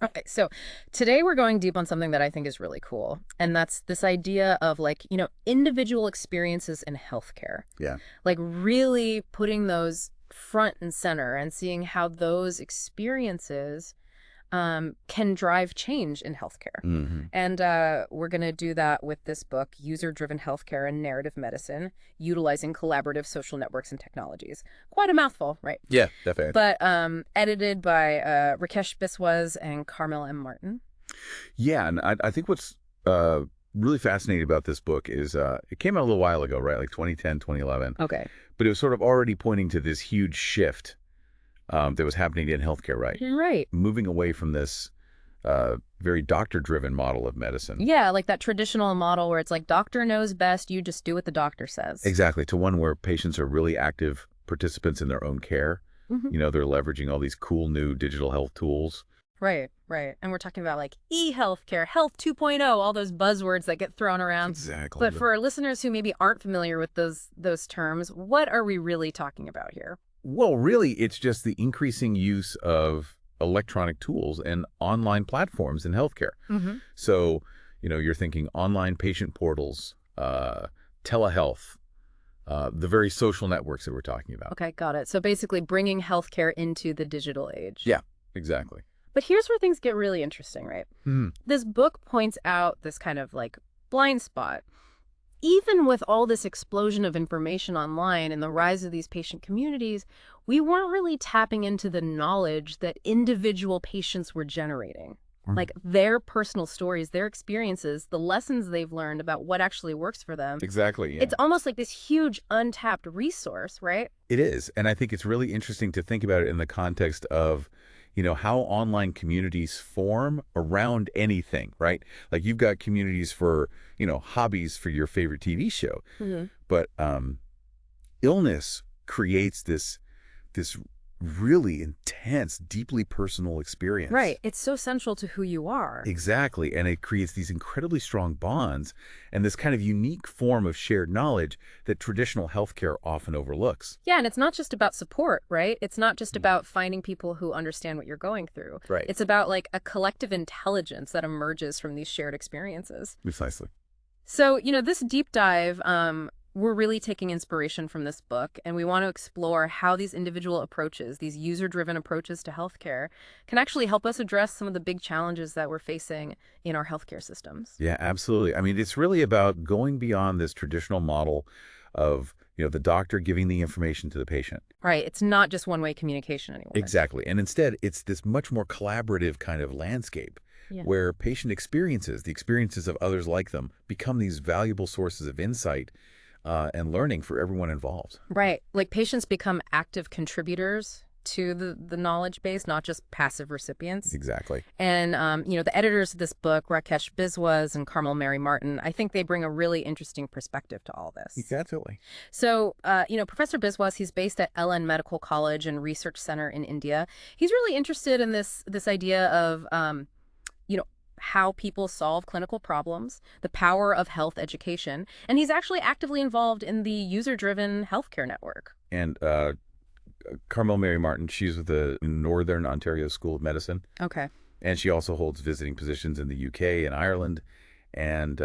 Okay, so today we're going deep on something that I think is really cool, and that's this idea of like, individual experiences in healthcare. Yeah. Like really putting those front and center and seeing how those experiences can drive change in healthcare. hmm And we're going to do that with this book, User-Driven Healthcare and Narrative Medicine, Utilizing Collaborative Social Networks and Technologies. Quite a mouthful, right? Yeah, definitely. But edited by Rakesh Biswas and Carmel M. Martin. Yeah, and I think what's really fascinating about this book is it came out a little while ago, right? Like 2010, 2011. Okay. But it was sort of already pointing to this huge shift that was happening in healthcare, right? Right. Moving away from this very doctor-driven model of medicine. Yeah, like that traditional model where it's like doctor knows best, you just do what the doctor says. Exactly, to one where patients are really active participants in their own care. Hmm. They're leveraging all these cool new digital health tools. Right, right. And we're talking about like e-healthcare, health 2.0, all those buzzwords that get thrown around. Exactly. But for our listeners who maybe aren't familiar with those terms, what are we really talking about here? Well, really, it's just the increasing use of electronic tools and online platforms in healthcare. Hmm. So, you're thinking online patient portals, telehealth, the very social networks that we're talking about. Okay, got it. So basically bringing healthcare into the digital age. Yeah, exactly. But here's where things get really interesting, right? Hmm. This book points out this kind of like blind spot. Even with all this explosion of information online and the rise of these patient communities, we weren't really tapping into the knowledge that individual patients were generating. Like their personal stories, their experiences, the lessons they've learned about what actually works for them. Exactly, yeah. It's almost like this huge untapped resource, right? It is. And I think it's really interesting to think about it in the context of, how online communities form around anything, right? Like you've got communities for, hobbies for your favorite TV show. Hmm. But illness creates this really intense, deeply personal experience. Right. It's so central to who you are. Exactly. And it creates these incredibly strong bonds and this kind of unique form of shared knowledge that traditional healthcare often overlooks. Yeah, and it's not just about support, right? It's not just about finding people who understand what you're going through. Right. It's about like a collective intelligence that emerges from these shared experiences. Precisely. So, this deep dive, we're really taking inspiration from this book, and we want to explore how these individual approaches, these user-driven approaches to healthcare, can actually help us address some of the big challenges that we're facing in our healthcare systems. Yeah, absolutely. I mean, it's really about going beyond this traditional model of, the doctor giving the information to the patient. Right. It's not just one-way communication anymore. Exactly. And instead, it's this much more collaborative kind of landscape. Yeah. Where patient experiences, the experiences of others like them, become these valuable sources of insight and learning for everyone involved. Right. Like patients become active contributors to the knowledge base, not just passive recipients. Exactly. And, the editors of this book, Rakesh Biswas and Carmel Mary Martin, I think they bring a really interesting perspective to all this. Absolutely. So, Professor Biswas, he's based at LN Medical College and Research Center in India. He's really interested in this idea of, how people solve clinical problems, the power of health education, and he's actually actively involved in the user-driven healthcare network. And Carmel Mary Martin, she's with the Northern Ontario School of Medicine. Okay. And she also holds visiting positions in the UK and Ireland. And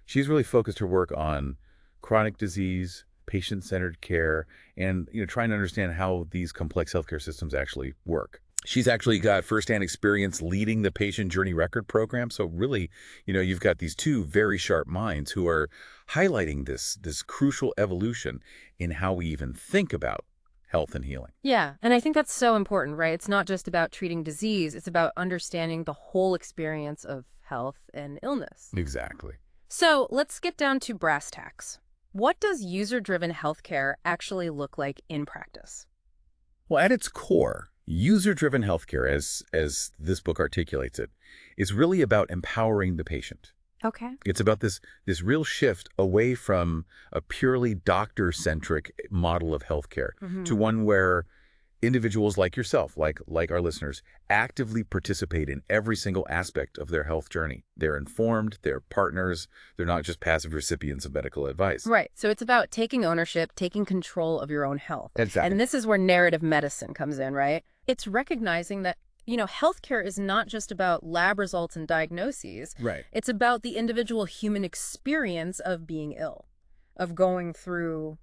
she's really focused her work on chronic disease, patient-centered care, and trying to understand how these complex healthcare systems actually work. She's actually got firsthand experience leading the patient journey record program. So really, you've got these two very sharp minds who are highlighting this crucial evolution in how we even think about health and healing. Yeah, and I think that's so important, right? It's not just about treating disease. It's about understanding the whole experience of health and illness. Exactly. So let's get down to brass tacks. What does user-driven healthcare actually look like in practice? Well, at its core, user-driven healthcare, as this book articulates it, is really about empowering the patient. Okay. It's about this real shift away from a purely doctor-centric model of healthcare to one where individuals like yourself, like our listeners, actively participate in every single aspect of their health journey. They're informed, they're partners, they're not just passive recipients of medical advice. Right. So it's about taking ownership, taking control of your own health. Exactly. And this is where narrative medicine comes in, right? It's recognizing that, healthcare is not just about lab results and diagnoses. Right. It's about the individual human experience of being ill, of going through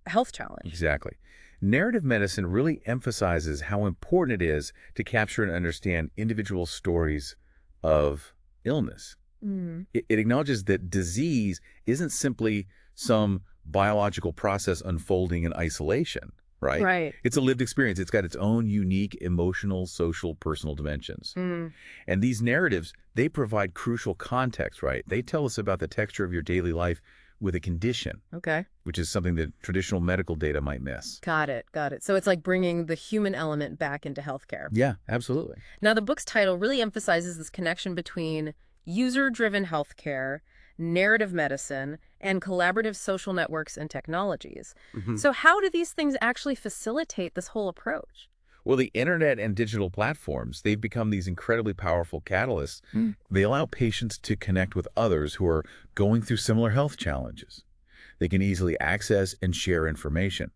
a health challenge. Exactly. Narrative medicine really emphasizes how important it is to capture and understand individual stories of illness. Mm. It acknowledges that disease isn't simply some biological process unfolding in isolation, right? Right. It's a lived experience. It's got its own unique emotional, social, personal dimensions. Mm. And these narratives, they provide crucial context, right? They tell us about the texture of your daily life with a condition, Okay. which is something that traditional medical data might miss. Got it. Got it. So it's like bringing the human element back into healthcare. Yeah, absolutely. Now, the book's title really emphasizes this connection between user-driven healthcare, narrative medicine, and collaborative social networks and technologies. Mhm. So how do these things actually facilitate this whole approach? Well, the internet and digital platforms, they've become these incredibly powerful catalysts. They allow patients to connect with others who are going through similar health challenges. They can easily access and share information.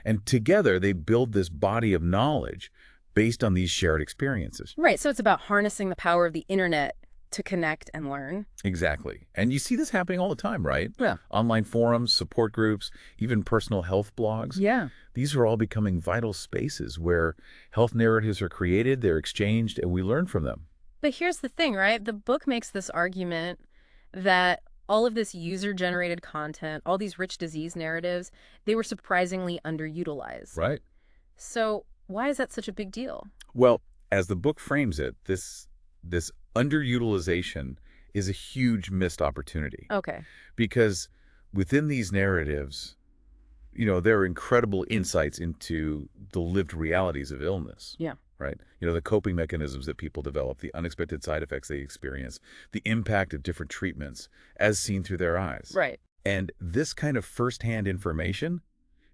And together, they build this body of knowledge based on these shared experiences. Right, so it's about harnessing the power of the internet to connect and learn. Exactly. And you see this happening all the time, right? Yeah. Online forums, support groups, even personal health blogs. Yeah. These are all becoming vital spaces where health narratives are created, they're exchanged, and we learn from them. But here's the thing, right? The book makes this argument that all of this user-generated content, all these rich disease narratives, they were surprisingly underutilized. Right. So why is that such a big deal? Well, as the book frames it, this underutilization is a huge missed opportunity Okay. because within these narratives, there are incredible insights into the lived realities of illness. Yeah. Right? The coping mechanisms that people develop, the unexpected side effects they experience, the impact of different treatments as seen through their eyes. Right. And this kind of firsthand information,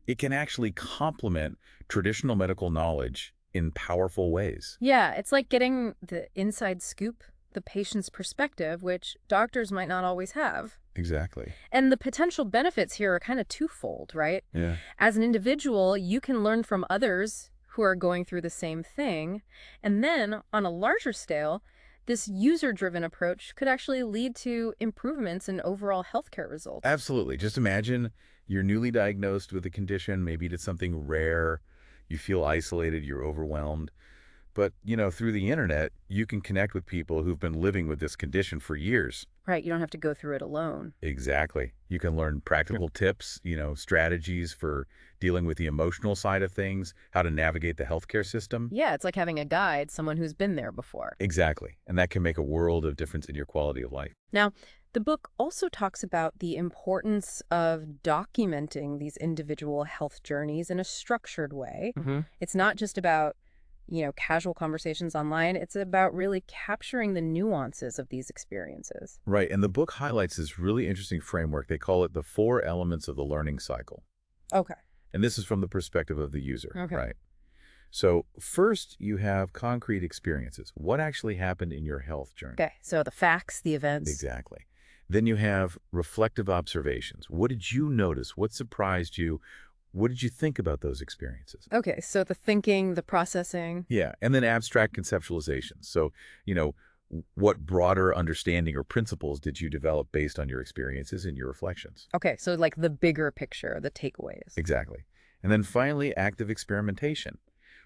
it can actually complement traditional medical knowledge in powerful ways. Yeah, it's like getting the inside scoop, the patient's perspective, which doctors might not always have. Exactly. And the potential benefits here are kind of twofold, right? Yeah. As an individual, you can learn from others who are going through the same thing. And then, on a larger scale, this user-driven approach could actually lead to improvements in overall healthcare results. Absolutely. Just imagine you're newly diagnosed with a condition, maybe it's something rare, you feel isolated, you're overwhelmed. But, through the internet, you can connect with people who've been living with this condition for years. Right, you don't have to go through it alone. Exactly. You can learn practical tips, strategies for dealing with the emotional side of things, how to navigate the healthcare system. Yeah, it's like having a guide, someone who's been there before. Exactly. And that can make a world of difference in your quality of life. Now, the book also talks about the importance of documenting these individual health journeys in a structured way. It's not just about casual conversations online. It's about really capturing the nuances of these experiences. Right. And the book highlights this really interesting framework. They call it the 4 elements of the learning cycle. Okay. And this is from the perspective of the user, Okay. right? So first, you have concrete experiences. What actually happened in your health journey? Okay, so the facts, the events. Exactly. Then you have reflective observations. What did you notice? What surprised you? What did you think about those experiences? Okay, so the thinking, the processing. Yeah, and then abstract conceptualizations. So, what broader understanding or principles did you develop based on your experiences and your reflections? Okay, so like the bigger picture, the takeaways. Exactly. And then finally, active experimentation.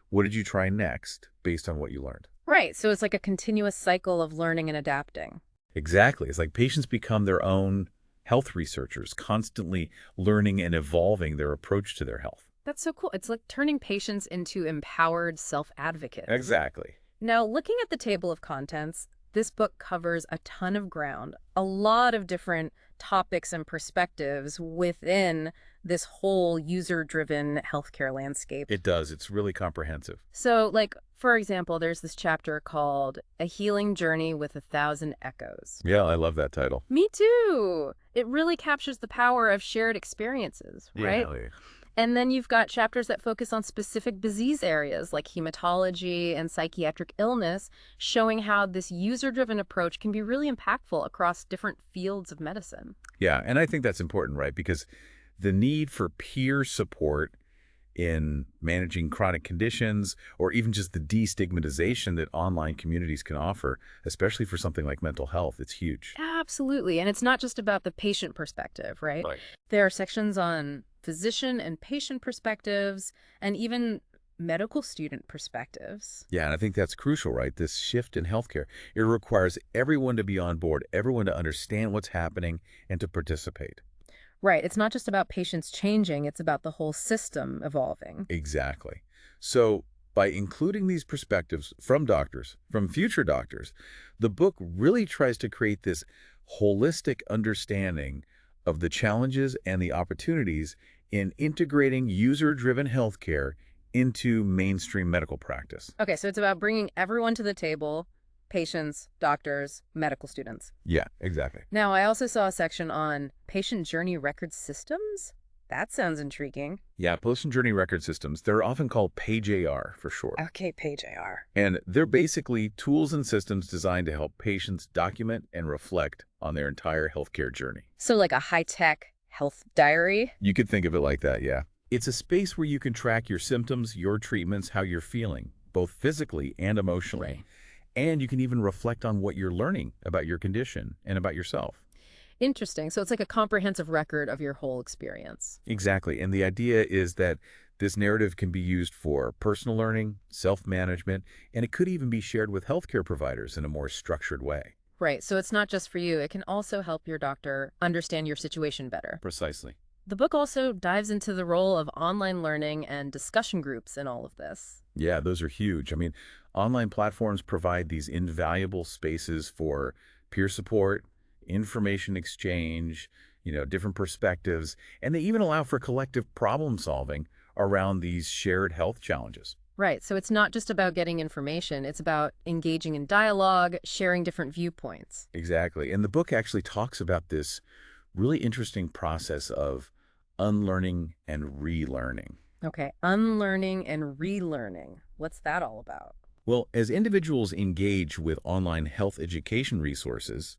What did you try next based on what you learned? Right, so it's like a continuous cycle of learning and adapting. Exactly. It's like patients become their own health researchers, constantly learning and evolving their approach to their health. That's so cool. It's like turning patients into empowered self-advocates. Exactly. Now, looking at the table of contents, this book covers a ton of ground, a lot of different topics and perspectives within this whole user-driven healthcare landscape. It does. It's really comprehensive. So, like, for example, there's this chapter called A Healing Journey with 1,000 Echoes. Yeah, I love that title. Me too. It really captures the power of shared experiences, right? Yeah. And then you've got chapters that focus on specific disease areas like hematology and psychiatric illness, showing how this user-driven approach can be really impactful across different fields of medicine. Yeah, and I think that's important, right? Because the need for peer support in managing chronic conditions, or even just the destigmatization that online communities can offer, especially for something like mental health. It's huge. Absolutely. And it's not just about the patient perspective, right? Right. There are sections on physician and patient perspectives and even medical student perspectives. Yeah, and I think that's crucial, right? This shift in healthcare, it requires everyone to be on board, everyone to understand what's happening and to participate. Right. It's not just about patients changing, it's about the whole system evolving. Exactly. So, by including these perspectives from doctors, from future doctors, the book really tries to create this holistic understanding of the challenges and the opportunities in integrating user-driven healthcare into mainstream medical practice. Okay, so it's about bringing everyone to the table, patients, doctors, medical students. Yeah, exactly. Now, I also saw a section on patient journey record systems. That sounds intriguing. Yeah, patient journey record systems, they're often called PageAR for short. Okay, Page AR. And they're basically tools and systems designed to help patients document and reflect on their entire healthcare journey. So like a high-tech health diary? You could think of it like that, yeah. It's a space where you can track your symptoms, your treatments, how you're feeling, both physically and emotionally. Right. And you can even reflect on what you're learning about your condition and about yourself. Interesting. So it's like a comprehensive record of your whole experience. Exactly. And the idea is that this narrative can be used for personal learning, self-management, and it could even be shared with healthcare providers in a more structured way. Right. So it's not just for you. It can also help your doctor understand your situation better. Precisely. The book also dives into the role of online learning and discussion groups in all of this. Yeah, those are huge. I mean, online platforms provide these invaluable spaces for peer support, information exchange, different perspectives, and they even allow for collective problem solving around these shared health challenges. Right. So it's not just about getting information. It's about engaging in dialogue, sharing different viewpoints. Exactly. And the book actually talks about this really interesting process of unlearning and relearning. Okay. Unlearning and relearning. What's that all about? Well, as individuals engage with online health education resources,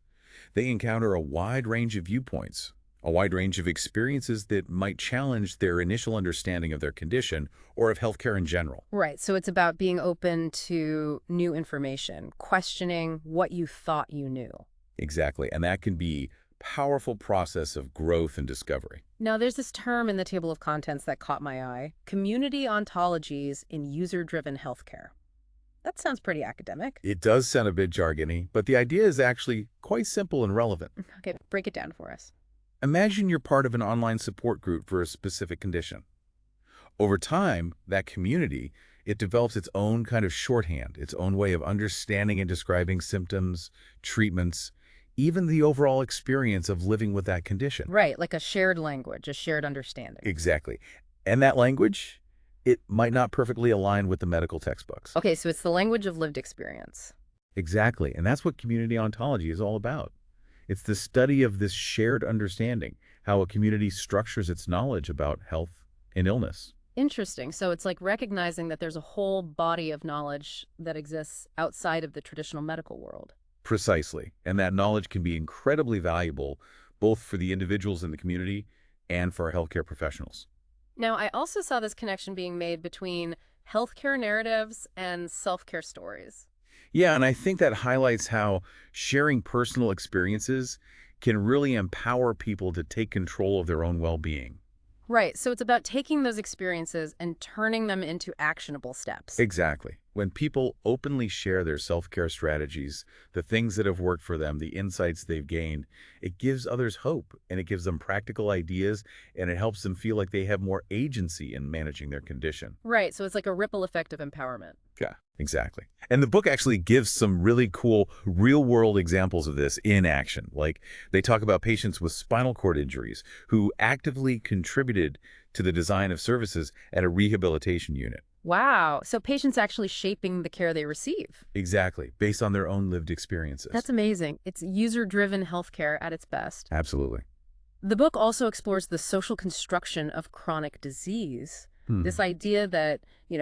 they encounter a wide range of viewpoints, a wide range of experiences that might challenge their initial understanding of their condition or of healthcare in general. Right. So it's about being open to new information, questioning what you thought you knew. Exactly. And that can be a powerful process of growth and discovery. Now, there's this term in the table of contents that caught my eye, community ontologies in user-driven healthcare. That sounds pretty academic. It does sound a bit jargony, but the idea is actually quite simple and relevant. Okay, break it down for us. Imagine you're part of an online support group for a specific condition. Over time, that community, it develops its own kind of shorthand, its own way of understanding and describing symptoms, treatments, even the overall experience of living with that condition. Right, like a shared language, a shared understanding. Exactly. And that language, it might not perfectly align with the medical textbooks. Okay, so it's the language of lived experience. Exactly. And that's what community ontology is all about. It's the study of this shared understanding, how a community structures its knowledge about health and illness. Interesting. So it's like recognizing that there's a whole body of knowledge that exists outside of the traditional medical world. Precisely. And that knowledge can be incredibly valuable both for the individuals in the community and for our healthcare professionals. Now, I also saw this connection being made between healthcare narratives and self-care stories. Yeah, and I think that highlights how sharing personal experiences can really empower people to take control of their own well-being. Right, so it's about taking those experiences and turning them into actionable steps. Exactly. When people openly share their self-care strategies, the things that have worked for them, the insights they've gained, it gives others hope and it gives them practical ideas and it helps them feel like they have more agency in managing their condition. Right, so it's like a ripple effect of empowerment. Yeah, exactly. And the book actually gives some really cool real-world examples of this in action. Like they talk about patients with spinal cord injuries who actively contributed to the design of services at a rehabilitation unit. Wow, so patients actually shaping the care they receive. Exactly, based on their own lived experiences. That's amazing. It's user-driven healthcare at its best. Absolutely. The book also explores the social construction of chronic disease. This idea that,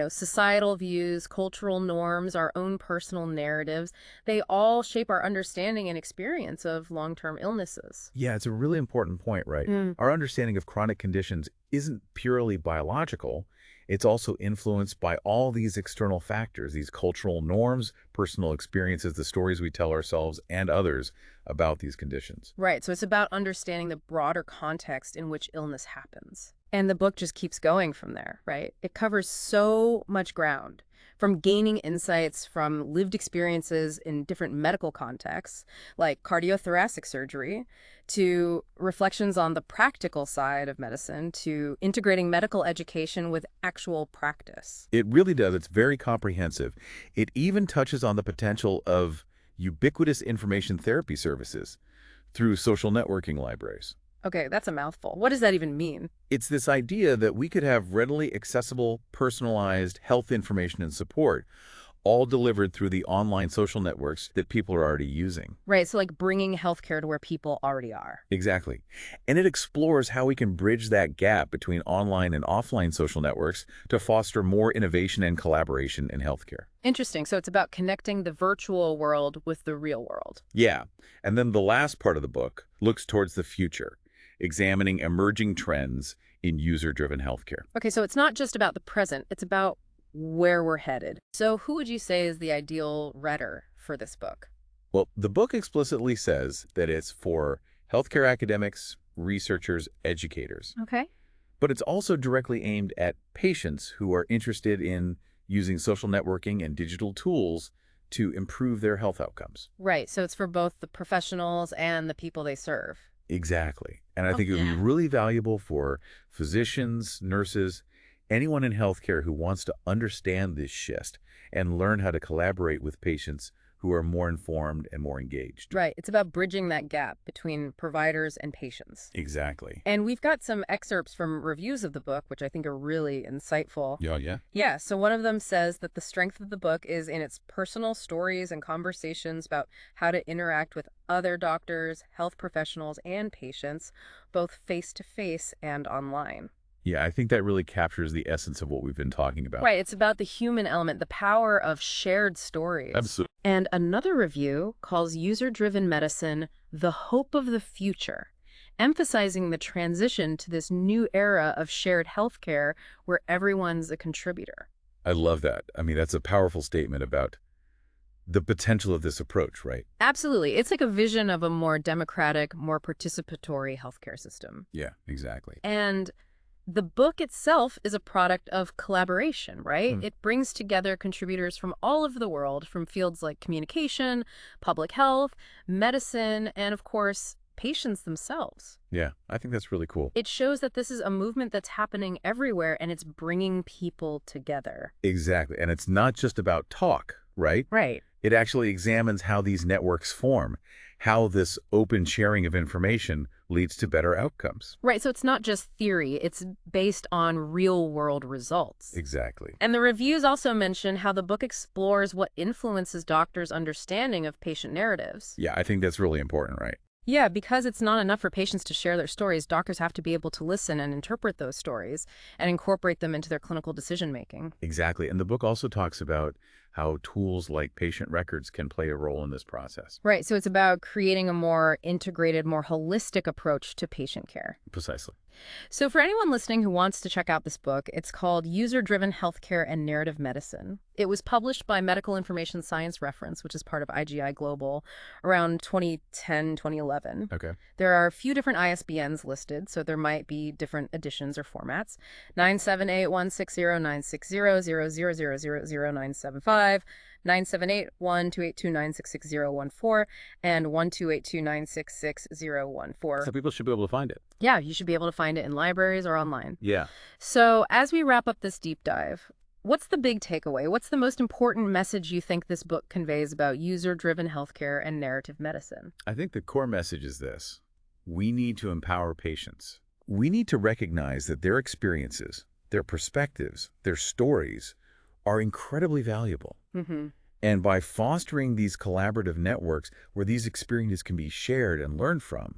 societal views, cultural norms, our own personal narratives, they all shape our understanding and experience of long-term illnesses. Yeah, it's a really important point, right? Our understanding of chronic conditions isn't purely biological. it's also influenced by all these external factors, these cultural norms, personal experiences, the stories we tell ourselves and others about these conditions. Right, so it's about understanding the broader context in which illness happens. And the book just keeps going from there, right? It covers so much ground, from gaining insights from lived experiences in different medical contexts, like cardiothoracic surgery, to reflections on the practical side of medicine, to integrating medical education with actual practice. It really does. It's very comprehensive. It even touches on the potential of ubiquitous information therapy services through social networking libraries. Okay, that's a mouthful. What does that even mean? It's this idea that we could have readily accessible, personalized health information and support, all delivered through the online social networks that people are already using. Right, so like bringing healthcare to where people already are. Exactly. And it explores how we can bridge that gap between online and offline social networks to foster more innovation and collaboration in healthcare. Interesting. So it's about connecting the virtual world with the real world. Yeah. And then the last part of the book looks towards the future, examining emerging trends in user-driven healthcare. Okay, so it's not just about the present, it's about where we're headed. So who would you say is the ideal reader for this book? Well, the book explicitly says that it's for healthcare academics, researchers, educators. Okay. But it's also directly aimed at patients who are interested in using social networking and digital tools to improve their health outcomes. Right, so it's for both the professionals and the people they serve. Exactly. And I Oh, think it would be yeah. really valuable for physicians, nurses, anyone in healthcare who wants to understand this shift and learn how to collaborate with patients who are more informed and more engaged. Right, it's about bridging that gap between providers and patients. Exactly. And we've got some excerpts from reviews of the book, which I think are really insightful. Yeah. Yeah, so one of them says that the strength of the book is in its personal stories and conversations about how to interact with other doctors, health professionals, and patients, both face-to-face and online. Yeah, I think that really captures the essence of what we've been talking about. Right, it's about the human element, the power of shared stories. Absolutely. And another review calls user-driven medicine the hope of the future, emphasizing the transition to this new era of shared healthcare where everyone's a contributor. I love that. I mean, that's a powerful statement about the potential of this approach, right? Absolutely. It's like a vision of a more democratic, more participatory healthcare system. Yeah, exactly. And the book itself is a product of collaboration, right? Hmm. It brings together contributors from all over the world, from fields like communication, public health, medicine, and of course, patients themselves. Yeah, I think that's really cool. It shows that this is a movement that's happening everywhere and it's bringing people together. Exactly. And it's not just about talk, right? Right. It actually examines how these networks form, how this open sharing of information leads to better outcomes. Right, so it's not just theory, it's based on real-world results. Exactly. And the reviews also mention how the book explores what influences doctors' understanding of patient narratives. Yeah, I think that's really important, right? Yeah, because it's not enough for patients to share their stories, doctors have to be able to listen and interpret those stories and incorporate them into their clinical decision-making. Exactly. And the book also talks about how tools like patient records can play a role in this process. Right, so it's about creating a more integrated, more holistic approach to patient care. Precisely. So for anyone listening who wants to check out this book, it's called User-Driven Healthcare and Narrative Medicine. It was published by Medical Information Science Reference, which is part of IGI Global, around 2010, 2011. Okay. There are a few different ISBNs listed, so there might be different editions or formats. 978-160-960-000000975, 978-12829666014, and 12829666014. So people should be able to find it. Yeah, you should be able to find it in libraries or online. Yeah. So as we wrap up this deep dive, what's the big takeaway? What's the most important message you think this book conveys about user-driven healthcare and narrative medicine? I think the core message is this. We need to empower patients. We need to recognize that their experiences, their perspectives, their stories are incredibly valuable. Mm-hmm. And by fostering these collaborative networks where these experiences can be shared and learned from,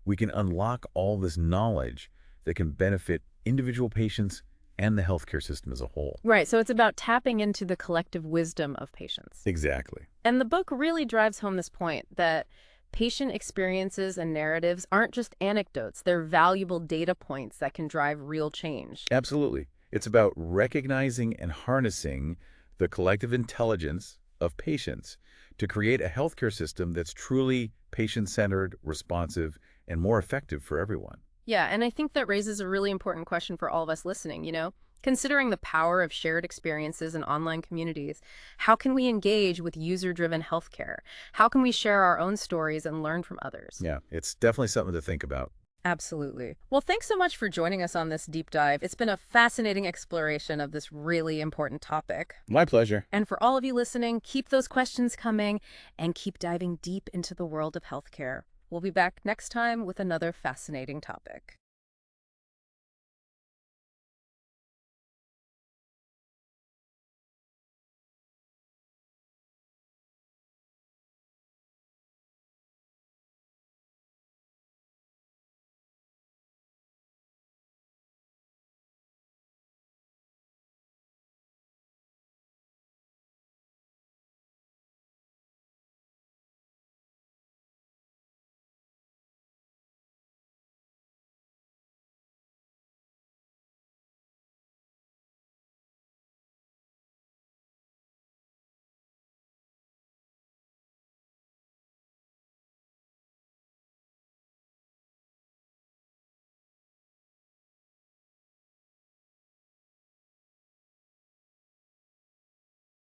we can unlock all this knowledge that can benefit individual patients and the healthcare system as a whole. Right, so it's about tapping into the collective wisdom of patients. Exactly. And the book really drives home this point that patient experiences and narratives aren't just anecdotes. They're valuable data points that can drive real change. Absolutely. It's about recognizing and harnessing the collective intelligence of patients to create a healthcare system that's truly patient-centered, responsive, and more effective for everyone. Yeah, and I think that raises a really important question for all of us listening, Considering the power of shared experiences in online communities, how can we engage with user-driven healthcare? How can we share our own stories and learn from others? Yeah, it's definitely something to think about. Absolutely. Well, thanks so much for joining us on this deep dive. It's been a fascinating exploration of this really important topic. My pleasure. And for all of you listening, keep those questions coming and keep diving deep into the world of healthcare. We'll be back next time with another fascinating topic.